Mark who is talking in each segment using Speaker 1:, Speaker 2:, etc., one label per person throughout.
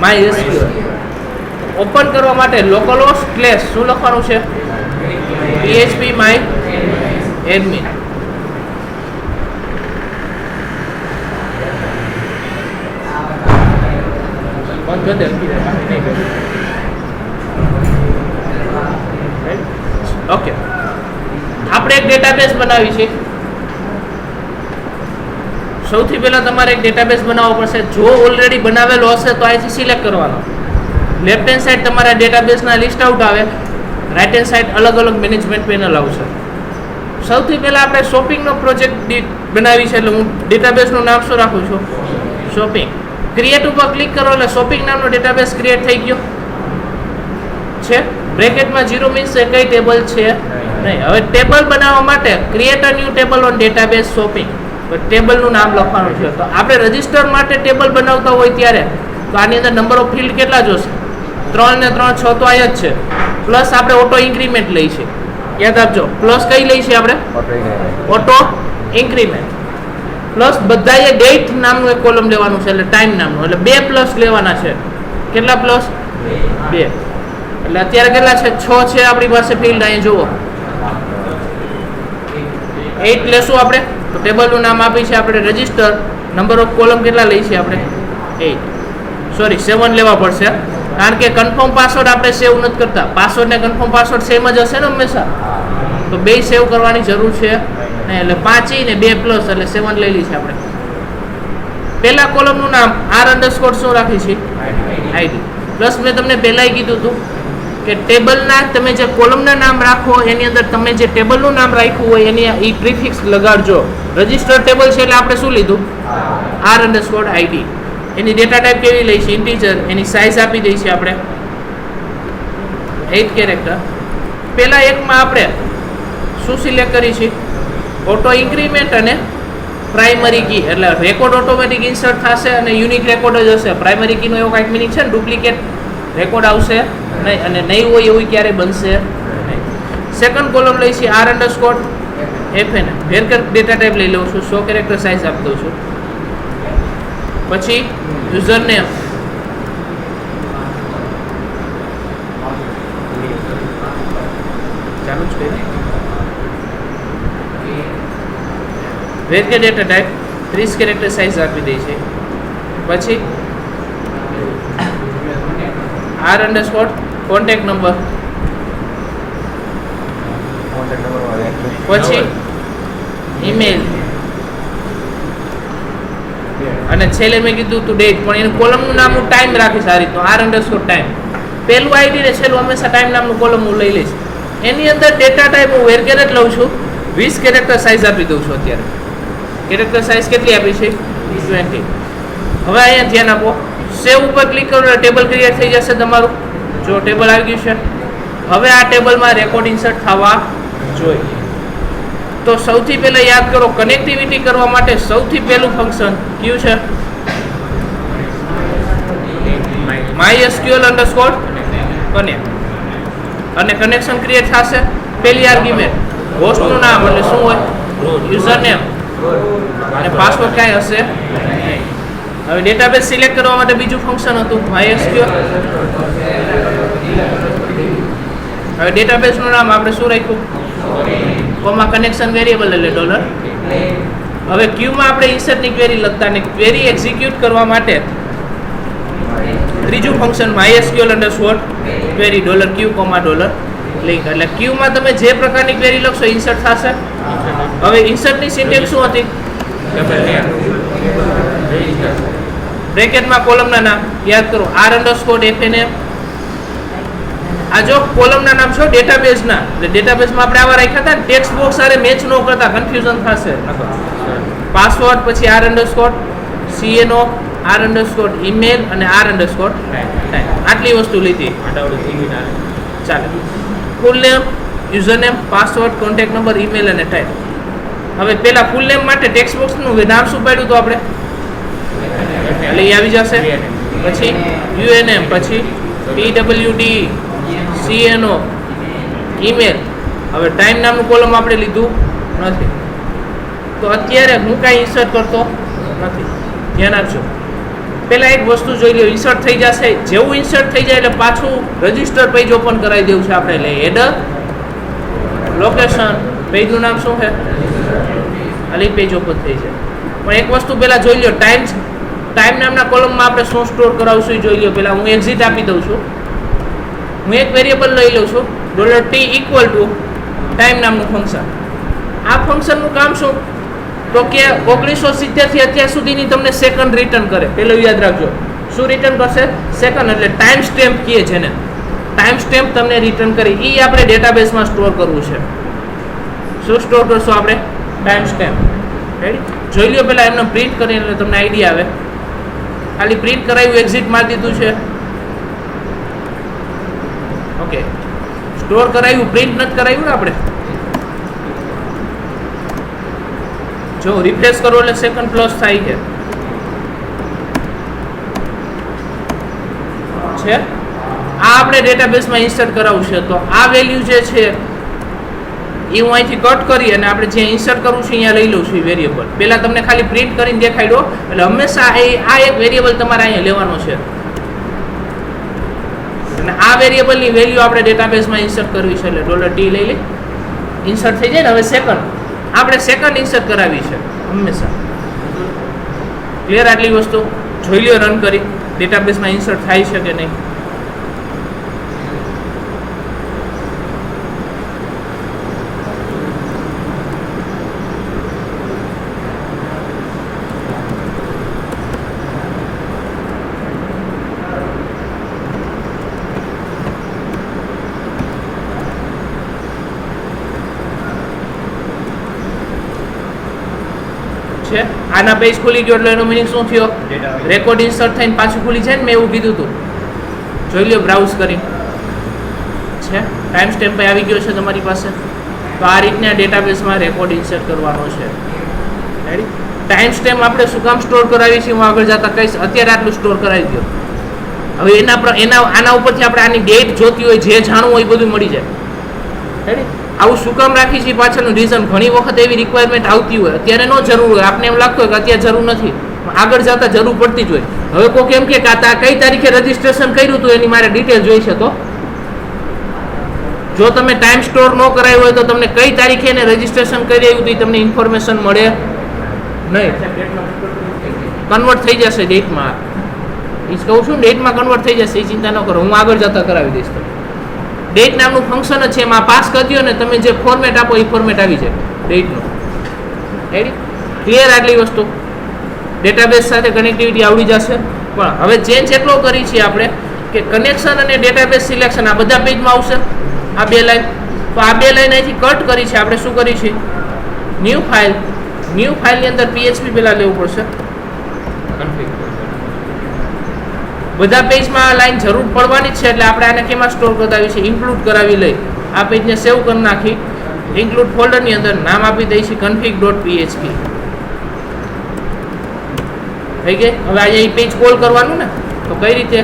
Speaker 1: MySQL. Open કરવા માટે localhost / શું લખવાનું છે? php my admin. ઓકે, આપણે એક ડેટાબેઝ બનાવી છે. સૌથી પહેલા તમારે એક ડેટાબેઝ બનાવવો પડશે. જો ઓલરેડી બનાવેલો હશે તો અહીંથી સિલેક્ટ કરવાનો. લેફ્ટ હેન્ડ સાઈડ તમારા ડેટાબેઝના લિસ્ટ આઉટ આવે, રાઈટ હેન્ડ સાઈડ અલગ અલગ મેનેજમેન્ટ પેનલ આવશે. સૌથી પહેલા આપણે શોપિંગનો પ્રોજેક્ટ બનાવી છે, એટલે હું ડેટાબેઝનું નામ શું રાખું છું? શોપિંગ. ક્રિએટ ઉપર ક્લિક કરો એટલે શોપિંગ નામનો ડેટાબેઝ ક્રિએટ થઈ ગયો છે. બ્રેકેટમાં 0 મીન્સ એ કઈ ટેબલ છે નહીં. હવે ટેબલ બનાવવા માટે create a new table on database shopping, તો ટેબલનું નામ લખવાનું છે. તો આપણે રજિસ્ટર માટે ટેબલ બનાવતા હોય ત્યારે તો આની અંદર નંબર ઓફ ફિલ્ડ કેટલા જોશે? 3 ને 3 6 તો આયા જ છે. પ્લસ આપણે ઓટો ઇન્ક્રીમેન્ટ લઈ છે, યાદ આપજો. પ્લસ કઈ લઈ છે આપણે? Auto increment. પ્લસ બધાએ ડેટ નામનું એક કોલમ લેવાનું છે, એટલે ટાઈમ નામનું, એટલે 2 પ્લસ લેવાના છે. કેટલા પ્લસ? 2. એટલે અત્યારે કેટલા છે? 6 છે આપણી પાસે ફિલ્ડ. અહીંયા જુઓ 8 લેશું આપણે, તો ટેબલનું નામ આપી છે આપણે રજિસ્ટર. નંબર ઓફ કોલમ કેટલા લઈ છે આપણે? 8. સોરી 7 લેવા પડશે, કારણ કે કન્ફર્મ પાસવર્ડ આપણે સેવ નથી કરતા. પાસવર્ડ ને કન્ફર્મ પાસવર્ડ સેમ જ હશે ને હંમેશા, તો 2 સેવ કરવાની જરૂર છે નહીં. એટલે 5 ને 2 પ્લસ એટલે 7 લઈ લી છે આપણે. પહેલા કોલમનું નામ r_ શું રાખી છે? ID. પ્લસ મેં તમને પહેલાંય કીધું હતું કે ટેબલના તમે જે કોલમના નામ રાખો એની અંદર તમે જે ટેબલનું નામ રાખ્યું હોય એની એ પ્રિફિક્સ લગાડજો. રજિસ્ટર ટેબલ છે એટલે આપણે શું લીધું? r_id. એની ડેટા ટાઈપ કેવી લઈ છે? ઇન્ટીજર. એની સાઇઝ આપી દઈ છે આપણે 8 કેરેક્ટર. પહેલા એકમાં આપણે શું સિલેક્ટ કરી છે? ઓટો ઇન્ક્રીમેન્ટ અને પ્રાઇમરી કી, એટલે રેકોર્ડ ઓટોમેટિક ઇન્સર્ટ થશે અને યુનિક રેકોર્ડ જ હશે. પ્રાઇમરી કીનો એવો કાંઈક મિનિંગ છે ને, ડુપ્લિકેટ રેકોર્ડ આવશે નહીં, અને નહીં હોય એવું ક્યારેય બનશે નહીં. સેકન્ડ કોલમ લઈ છે r_fn. વેરકર ડેટા ટાઈપ લઈ લઉં છું, 100 કેરેક્ટર સાઇઝ આપી દઉં છું. પછી યુઝર નેમ, ચાલુ જ કરી. વેરકર ડેટા ટાઈપ 30 કેરેક્ટર સાઇઝ આપી દે છે. પછી r_ કોન્ટેક્ટ નંબર, પછી ઈમેલ, અને છેલ્લે મેં કીધું તું ડેટ, પણ એનું કોલમનું નામ હું ટાઈમ રાખીશ આ રીતનું r_time. પહેલું આઈડી ને છેલ્લું હંમેશા ટાઈમ નામનું કોલમ હું લઈ લઈશ. એની અંદર ડેટા ટાઈપ હું વેરકેર જ લઉં છું. 20 કેરેક્ટર સાઇઝ આપી દઉં છું. અત્યારે કેરેક્ટર સાઇઝ કેટલી આપી છે? 20. હવે અહીંયા ધ્યાન આપો, સેવ ઉપર ક્લિક કરો એટલે ટેબલ ક્રિએટ થઈ જશે તમારું. જો ટેબલ આવી ગયું છે. હવે આ ટેબલમાં રેકોર્ડ ઇન્સર્ટ થવા જોઈએ. તો સૌથી પહેલા યાદ કરો, કનેક્ટિવિટી કરવા માટે સૌથી પહેલું ફંક્શન કયું છે? MySQL_connect. અને કનેક્શન ક્રિએટ થશે. પહેલી આર્ગ્યુમેન્ટ હોસ્ટનું નામ, એટલે શું હોય? યુઝર નેમ, અને પાસવર્ડ કાંઈ હશે. હવે ડેટાબેઝ સિલેક્ટ કરવા માટે બીજું ફંક્શન હતું MySQL. હવે ડેટાબેઝનું નામ આપણે શું રાખ્યું? કોમા કનેક્શન વેરિયેબલ એટલે $. હવે ક્યુમાં આપણે ઇન્સર્ટની ક્વેરી લખતા, ને ક્વેરી એક્ઝિક્યુટ કરવા માટે ત્રીજું ફંક્શન MySQL_query $q, $link. એટલે ક્યુમાં તમે જે પ્રકારની ક્વેરી લખશો ઇન્સર્ટ થશે. હવે ઇન્સર્ટની સિન્ટેક્સ શું હતી? બ્રેકેટમાં કોલમના નામ યાદ કરો, r_fn. આ જો કોલમના નામ છો ડેટાબેઝના, એટલે ડેટાબેઝમાં આપણે આવા રાખ્યા હતા ને, ટેક્સ્ટ બોક્સ સાથે મેચ ન કરતા કન્ફ્યુઝન થશે. પાસવર્ડ, પછી r_cno, r_email અને r_time. આટલી વસ્તુ લીધી. ચાલે. ફૂલ name, user name, password, contact number, email અને ટાઈમ. હવે પેલા ફૂલ નેમ માટે ટેક્સ્ટ બોક્સનું નામ શું પાડ્યું હતું આપણે? એટલે એ આવી જશે. પછી unm, પછી pwd, cno, ઈમેલ. હવે ટાઈમ નામનું કોલમ આપણે લીધું નથી, તો અત્યારે હું કાંઈ ઇન્સર્ટ કરતો નથી. ધ્યાન આપજો. પહેલા એક વસ્તુ જોઈ લો, ઇન્સર્ટ થઈ જશે. જેવું ઇન્સર્ટ થઈ જાય એટલે પાછું રજિસ્ટર પેજ ઓપન કરાવી દેવું છે આપણે. એટલે હેડર, લોકેશન, પેજનું નામ શું છે, ખાલી પેજ ઓપન થઈ જાય. પણ એક વસ્તુ પહેલા જોઈ લો, ટાઈમ નામના કોલમમાં આપણે શું સ્ટોર કરાવશું એ જોઈ લો. પહેલા હું એક્ઝિટ આપી દઉં છું. હું એક વેરિયેબલ લઈ લઉં છું, $t ઇક્વલ ટુ ટાઈમ નામનું ફંક્શન. આ ફંક્શનનું કામ શું, તો કે 1970 થી અત્યાર સુધીની તમને સેકન્ડ રિટર્ન કરે. પેલું યાદ રાખજો, શું રિટર્ન કરશે, સેકન્ડ. એટલે ટાઈમ સ્ટેમ્પ કહે છે ને, ટાઈમ સ્ટેમ્પ તમને રિટર્ન કરી. એ આપણે ડેટાબેઝમાં સ્ટોર કરવું છે. શું સ્ટોર કરશું આપણે, ટાઈમ સ્ટેમ્પ. રેડી, જોઈ લો પહેલાં એમને પ્રિન્ટ કરીને એટલે તમને આઈડિયા આવે. ખાલી પ્રિન્ટ કરાવ્યું, એક્ઝિટ મારી દીધું છે. ઓકે, સ્ટોર કરાવ્યું, પ્રિન્ટ નથી કરાવ્યું ને આપણે. જો રિફ્રેશ કરો એટલે સેકન્ડ પ્લસ થાય છે. આ આપણે ડેટાબેઝમાં ઇન્સર્ટ કરાવવું છે. તો આ વેલ્યુ જે છે એ હું અહીંથી કટ કરી અને આપણે જે ઇન્સર્ટ કરવું છે અહીંયા લઈ લઉં છું એ વેરિયેબલ. પહેલાં તમને ખાલી પ્રિન્ટ કરીને દેખાડ્યો. એટલે હંમેશા આ એક વેરિયેબલ તમારે અહીંયા લેવાનો છે. અને આ વેરિયેબલની વેલ્યુ આપણે ડેટાબેઝમાં ઇન્સર્ટ કરવી છે. એટલે $t લઈ લઈ, ઇન્સર્ટ થઈ જાય ને. હવે સેકન્ડ આપણે સેકન્ડ ઇન્સર્ટ કરાવી છે હંમેશા. ક્લિયર આટલી વસ્તુ? જોઈ લો રન કરી, ડેટાબેઝમાં ઇન્સર્ટ થાય છે કે નહીં. આના પેજ ખુલી ગયો એટલે એનો મિનિંગ શું થયો, રેકોર્ડ ઇન્સર્ટ થઈને પાછું ખુલી જાય ને. મેં એવું કીધું હતું, જોઈ લો બ્રાઉઝ કરી છે. ટાઈમ સ્ટેમ્પ આવી ગયો છે તમારી પાસે. તો આ રીતના ડેટાબેઝમાં રેકોર્ડ ઇન્સર્ટ કરવાનો છે. રેડી, ટાઈમ સ્ટેમ્પ આપણે શું કામ સ્ટોર કરાવી છે હું આગળ જતા કહીશ. અત્યારે આટલું સ્ટોર કરાવી દો. હવે આના ઉપરથી આપણે આની ડેટ જોતી હોય, જે જાણવું હોય બધું મળી જાય. રેડી, આવું શું કામ રાખી છે પાછળનું રીઝન. ઘણી વખત એવી રિક્વાયરમેન્ટ આવતી હોય, અત્યારે ન જરૂર હોય, આપને એમ લાગતું હોય કે અત્યારે જરૂર નથી, આગળ જતા જરૂર પડતી જ હોય. હવે કોઈ કેમ કે કઈ તારીખે રજીસ્ટ્રેશન કર્યું હતું એની મારે ડિટેલ જોઈ છે. તો જો તમે ટાઈમ સ્ટોર ન કરાવ્યું હોય તો તમને કઈ તારીખે એને રજીસ્ટ્રેશન કરી આવ્યું હતું એ તમને ઇન્ફોર્મેશન મળે નહીં. કન્વર્ટ થઈ જશે ડેટમાં. એ જ કહું છું, ડેટમાં કન્વર્ટ થઈ જશે, એ ચિંતા ન કરો, હું આગળ જતા કરાવી દઈશ. ડેટ નામનું ફંક્શન જ છે, એમાં પાસ કરી દો ને તમે જે ફોર્મેટ આપો એ ફોર્મેટ આવી જાય ડેટનું. રેડી, ક્લિયર આટલી વસ્તુ. ડેટાબેઝ સાથે કનેક્ટિવિટી આવડી જશે. પણ હવે ચેન્જ એટલો કરી છે આપણે કે કનેક્શન અને ડેટાબેઝ સિલેક્શન આ બધા પેજમાં આવશે. આ બે લાઈન, તો આ બે લાઈન અહીંથી કટ કરી છે આપણે. શું કરી છે, ન્યૂ ફાઇલની અંદર PHP પહેલાં લેવું પડશે. બધા પેજમાં આ લાઈન જરૂર પડવાની જ છે. એટલે આપણે આને કેમાં સ્ટોર કરાવી છે, ઇન્ક્લુડ કરાવી લઈ. આ પેજને સેવ કરી નાખી, ઇન્ક્લુડ ફોલ્ડરની અંદર નામ આપી દઈએ છીએ config.php. થઈ ગઈ. હવે અહીંયા પેજ કોલ કરવાનું ને, તો કઈ રીતે,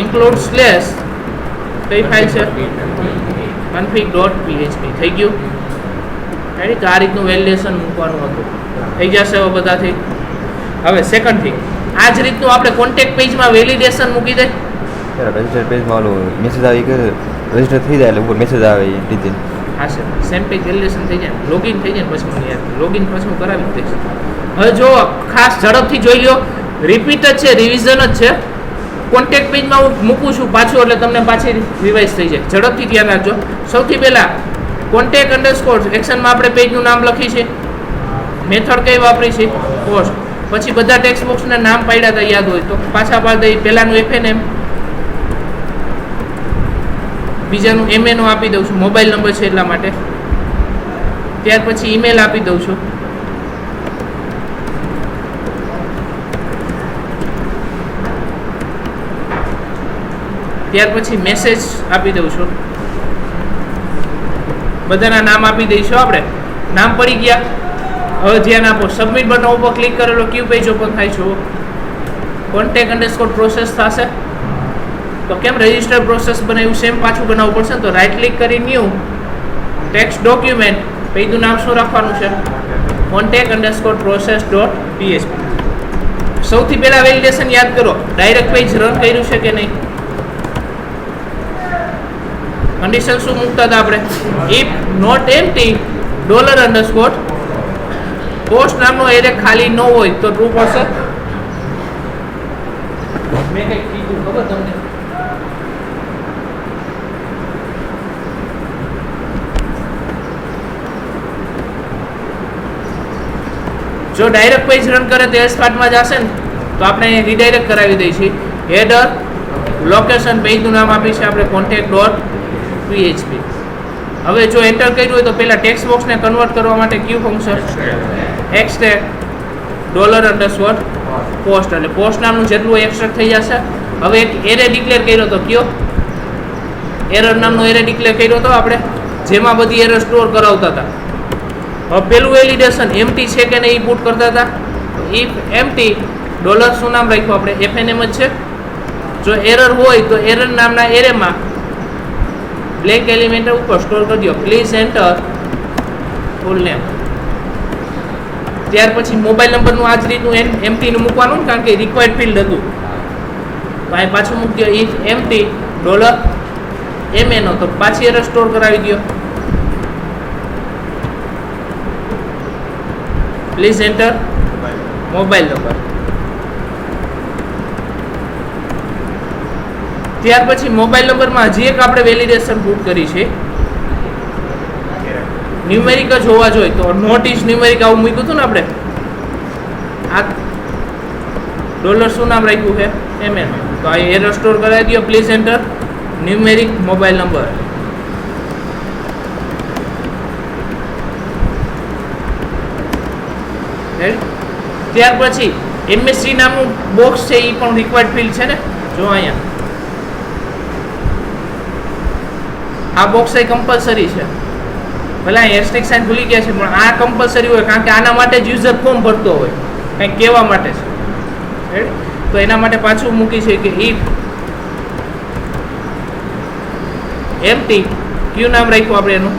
Speaker 1: include સ્લેશ કઈ ફાઇલ છે, config.php. થઈ ગયું. રાઈટ, તો આ રીતનું વેલિડેશન મૂકવાનું હતું. થઈ જશે હવે બધાથી. હવે સેકન્ડ થિંગ, આ જ રીતનું આપણે કોન્ટેક્ટ પેજમાં વેલિડેશન મૂકી દે.
Speaker 2: રજિસ્ટર પેજમાં ઓલું મેસેજ આવી કે રજિસ્ટર થઈ જાય એટલે ઉપર મેસેજ આવે એ રીતે.
Speaker 1: હા સર, સેમ પેજ વેલિડેશન થઈ જાય, લોગિન થઈ જાય પછી મને યાદ, લોગિન પછી હું કરાવી દઈશ. હવે જો ખાસ ઝડપથી જોઈ લો, રિપીટ જ છે, રિવિઝન જ છે. કોન્ટેક્ટ પેજમાં હું મૂકું છું પાછું એટલે તમને પાછી રિવાઇઝ થઈ જાય. ઝડપથી ધ્યાન રાખજો. સૌથી પહેલાં કોન્ટેક્ટ અંડરસ્કોર એક્શનમાં આપણે પેજનું નામ લખી છે, મેથડ કઈ વાપરી છે, પોસ્ટ. પછી બધા ટેક્સ્ટ બોક્સના નામ પાડ્યા હતા યાદ હોય તો પાછા પાડી દઈ. પહેલાનું FNM, બીજાનું MNO આપી દઉં છું, મોબાઈલ નંબર છે એટલા માટે. ત્યાર પછી ઈમેલ આપી દઉં છું. ત્યાર પછી મેસેજ આપી દઉં છું. બધાના નામ આપી દઈશું આપણે. નામ પડી ગયા. હવે ધ્યાન આપો, સબમિટ બટન ઉપર ક્લિક કરેલો ક્યુ પેજ ઓપન થાય છે. કોન્ટેક્ટ અંડરસ્કોર પ્રોસેસ થશે. તો કેમ રજિસ્ટર પ્રોસેસ બનાવ્યું સેમ પાછું બનાવવું પડશે ને. તો રાઈટ ક્લિક કરી ન્યૂ ટેક્સ્ટ ડોક્યુમેન્ટ, પેજનું નામ શું રાખવાનું છે, કોન્ટેક્ટ અંડરસ્કોર પ્રોસેસ.php. સૌથી પહેલા વેલિડેશન યાદ કરો, ડાયરેક્ટ પેજ રન કર્યું છે કે નહીં. કન્ડિશન શું મૂકતા હતા આપણે? ઇફ નોટ એમ્પ્ટી $_ પોસ્ટ નામનો એરે ખાલી ન હોય તો ટ્રુ પડશે. મેં કંઈક કીધું ખબર તમને? જો ડાયરેક્ટ પેજ રન કરે તો એસ પાર્ટમાં જશે ને તો આપણે રીડાયરેક્ટ કરાવી દઈએ છીએ. હેડર લોકેશન પેજનું નામ આપી છે આપણે contact.php. હવે જો એન્ટર કર્યું હોય તો પહેલા ટેક્સ્ટ બોક્સને કન્વર્ટ કરવા માટે કયું ફંક્શન? એક્સટ્રેક્ટ $_ એટલે પોસ્ટ નામનું જેટલું એક્સટ્રેક્ટ થઈ જશે. હવે એક એરે ડિક્લેર કર્યો તો કયો? એરર નામનો એરે ડિક્લેર કર્યો તો આપણે, જેમાં બધી એરર સ્ટોર કરાવતા હતા. હવે પેલું વેલિડેશન એમ્પ્ટી છે કે નહીં એ પુટ કરતા હતા. ઇફ એમ્પ્ટી $, શું નામ રાખ્યું આપણે? FNM જ છે. જો એરર હોય તો એરર નામના એરેમાં બ્લેન્ક એલિમેન્ટ ઉપર સ્ટોર કરી દો. Please enter full name. ત્યાર પછી મોબાઈલ નંબરનું આ જ રીતનું એમ્પ્ટીનું મૂકવાનું, કારણ કે રિક્વાયર્ડ ફિલ્ડ હતું. તો અહીં પાછું મૂકી દો. ઇફ એમ્પ્ટી $MNO તો પાછી એરર સ્ટોર કરાવી દો. Please enter mobile number. ત્યાર પછી મોબાઈલ નંબરમાં હજી એક આપણે વેલિડેશન પુટ કરી છે, ન્યુમેરિક જ હોવા જોઈએ. તો નોટ ઇઝ ન્યુમેરિક આવું મૂક્યું હતું ને આપણે. આ $, શું નામ રાખ્યું છે? MN. તો આ એરર સ્ટોર કરાવી દો. Please enter numeric mobile number. ત્યાર પછી MSC નામનું બોક્સ છે, એ પણ રિક્વાયર્ડ ફિલ્ડ છે ને. જો અહીંયા આ બોક્સ એ કમ્પલસરી છે. ભલે હેશટેગ સાઇન ભૂલી ગયા છે, પણ આ કમ્પલસરી હોય, કારણ કે આના માટે જ યુઝર ફોર્મ ભરતો હોય, કંઈક કહેવા માટે છે. તો એના માટે પાછું મૂકી છે કે ઇફ એમ્પ્ટી કયું નામ રાખ્યું આપણે એનું?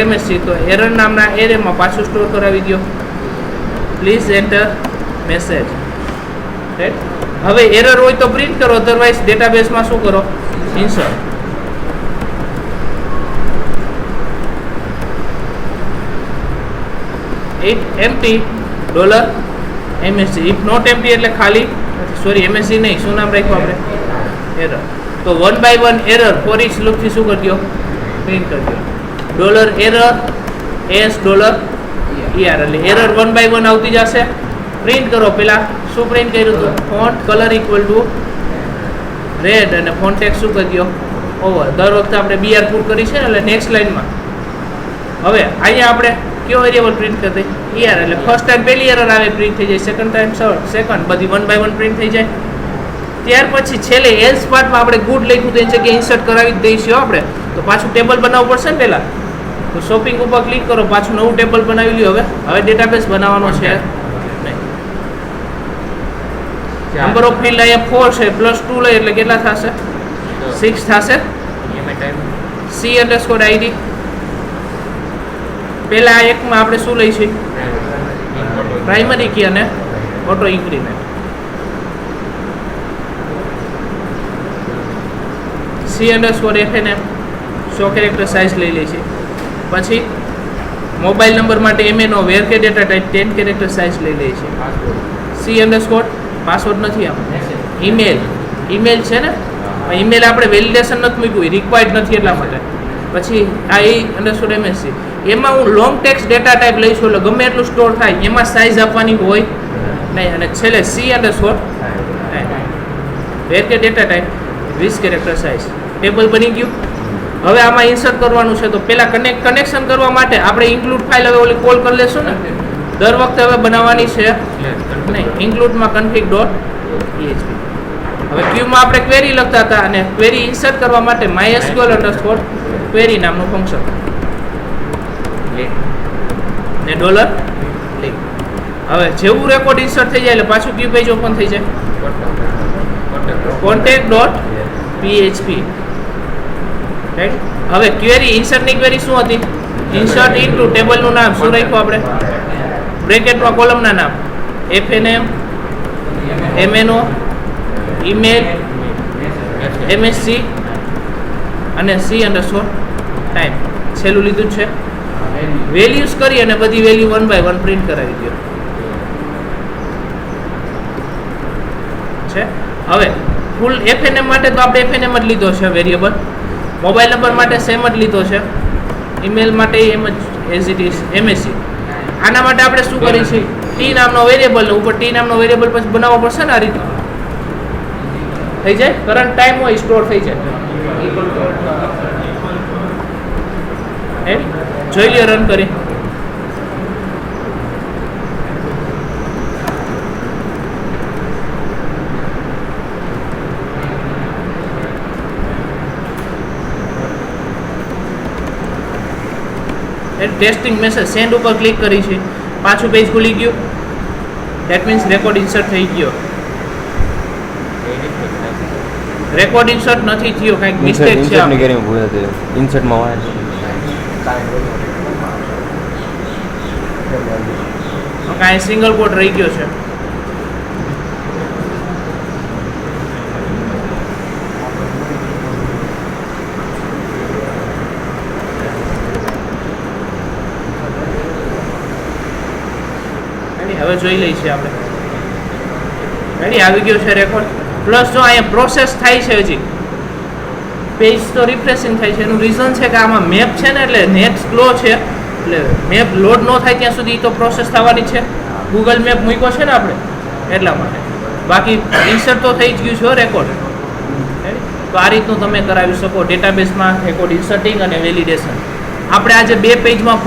Speaker 1: $MSC. તો એરર નામના એરેમાં પાછું સ્ટોર કરાવી દો. Please enter message. હવે એરર હોય તો પ્રિન્ટ કરો, અધરવાઇઝ ડેટાબેઝમાં શું કરો? Insert. If empty $MSC. If not empty એટલે ખાલી, સોરી MSC નહીં, શું નામ રાખ્યું આપણે? એરર. તો 1 by 1 એરર ફોર ઇચ લૂપથી શું કરી દો? પ્રિન્ટ કરી દો. $error s $er એટલે એરર 1 by 1 આવતી જશે. પ્રિન્ટ કરો. પેલા શું પ્રિન્ટ કર્યું હતું? Font colour equal to red અને ફોન્ટ ટેક્સ શું કરી દો? ઓવર. દર વખતે આપણે BR પુટ કરી છે ને, એટલે નેક્સ્ટ લાઈનમાં. હવે અહીંયા આપણે કયો વેરિયેબલ પ્રિન્ટ કરી દઈએ? ER. એટલે ફર્સ્ટ ટાઈમ પહેલી એરર આવે પ્રિન્ટ થઈ જાય, સેકન્ડ ટાઈમ સેકન્ડ, બધી 1 by 1 પ્રિન્ટ થઈ જાય. ત્યાર પછી છેલ્લે એલ્સ પાર્ટમાં આપણે ગુડ લખ્યું તો એની જગ્યાએ ઇન્સર્ટ કરાવી જ દઈશું આપણે. તો પાછું ટેબલ બનાવવું પડશે ને પહેલાં. તો શોપિંગ ઉપર ક્લિક કરો, પાછું નવું ટેબલ બનાવી લ્યો. હવે ડેટાબેઝ બનાવવાનો છે નહીં. નંબર ઓફ ફિલ્ડ અહીંયા 4 છે, +2 લઈએ એટલે કેટલા થશે? 6 થશે. C_ID. પહેલા આ એકમાં આપણે શું લઈશું? પ્રાઇમરી કી અને auto increment. C_FNM show character size લઈ લે છે. પછી મોબાઈલ નંબર માટે MNO વેર કે ડેટા ટાઈપ 10 કેરેક્ટર સાઇઝ લઈ લે છે. C_, પાસવર્ડ નથી આમાં. ઈમેલ છે ને, ઈમેલ આપણે વેલિડેશન નથી મૂક્યું, રિક્વાયર્ડ નથી એટલા માટે. પછી આ E_MSC એમાં હું લોંગ ટેક્સ્ટ ડેટા ટાઈપ લઈશું, એટલે ગમે એટલું સ્ટોર થાય એમાં સાઇઝ આપવાની હોય નહીં. અને છેલ્લે C_, વેર કે data type 20 character size. Table બની ગયું. હવે આમાં ઇન્સર્ટ કરવાનું છે. તો પહેલા કનેક્શન કરવા માટે આપણે ઇન્ક્લુડ ફાઇલ હવે ઓલી કોલ કરી લેશું ને, દર વખતે હવે બનાવવાની છે નહીં. ઇન્ક્લુડમાં config.php. હવે ક્યુમાં આપણે ક્વેરી લખતા હતા, અને ક્વેરી ઇન્સર્ટ કરવા માટે mysql_query નામનું ફંક્શન ને $link. હવે જેવું રેકોર્ડ ઇન્સર્ટ થઈ જાય એટલે પાછું ક્યુ પેજ ઓપન થઈ જાય. contact.php. હવે ક્વેરી ઇન્સર્ટની ક્વેરી શું હતી? ઇન્સર્ટ ઇનટુ ટેબલનું નામ શું રાખ્યું આપણે? બ્રેકેટમાં કોલમના નામ FNM MNO, email, MSc અને C_time છેલ્લું લીધું જ છે. વેલ્યુઝ કરી અને બધી વેલ્યુ 1 by 1 પ્રિન્ટ કરાવી દો છે. હવે ફૂલ FNM માટે તો આપણે FNM જ લીધો છે વેરિયેબલ. મોબાઈલ નંબર માટે સેમ જ લીધો છે. ઈમેલ માટે એમ જ એઝ ઇટ ઇઝ MSc. આના માટે આપણે શું કરી છે, ટી નામનો વેરિયેબલ ઉપર ટી નામનો વેરિયેબલ પછી બનાવવો પડશે ને. આ રીતે થઈ જાય. કરંટ ટાઈમ હોય સ્ટોર થઈ જાય. જોઈ લ્યો રન કરી. ટેસ્ટિંગ મેસેજ સેન્ડ ઉપર ક્લિક કરી છે. પાછું પેજ ખુલી ગયું. ધેટ મીન્સ રેકોર્ડ ઇન્સર્ટ થઈ ગયો. રેકોર્ડ ઇન્સર્ટ નથી થયો, કંઈક મિસ્ટેક છે.
Speaker 2: ઇન્સર્ટ ની કરી ભૂલ હતી. ઇન્સર્ટ માં વાય
Speaker 1: કાંઈ સિંગલ કોડ રહી ગયો છે. હવે જોઈ લઈએ છીએ આપણે. રેડી આવી ગયો છે રેકોર્ડ. પ્લસ જો અહીંયા પ્રોસેસ થાય છે, હજી પેજ તો રિફ્રેશિંગ થાય છે. એનું રીઝન છે કે આમાં મેપ છે ને, એટલે નેટ સ્લો છે, એટલે મેપ લોડ ન થાય ત્યાં સુધી તો પ્રોસેસ થવાની છે. ગૂગલ મેપ મૂક્યો છે ને આપણે, એટલા માટે. બાકી ઇન્સર્ટ તો થઈ જ ગયું છે રેકોર્ડ. તો આ રીતનું તમે કરાવી શકો ડેટાબેઝમાં રેકોર્ડ ઇન્સર્ટિંગ અને વેલિડેશન. આપણે આજે 2 પેજમાં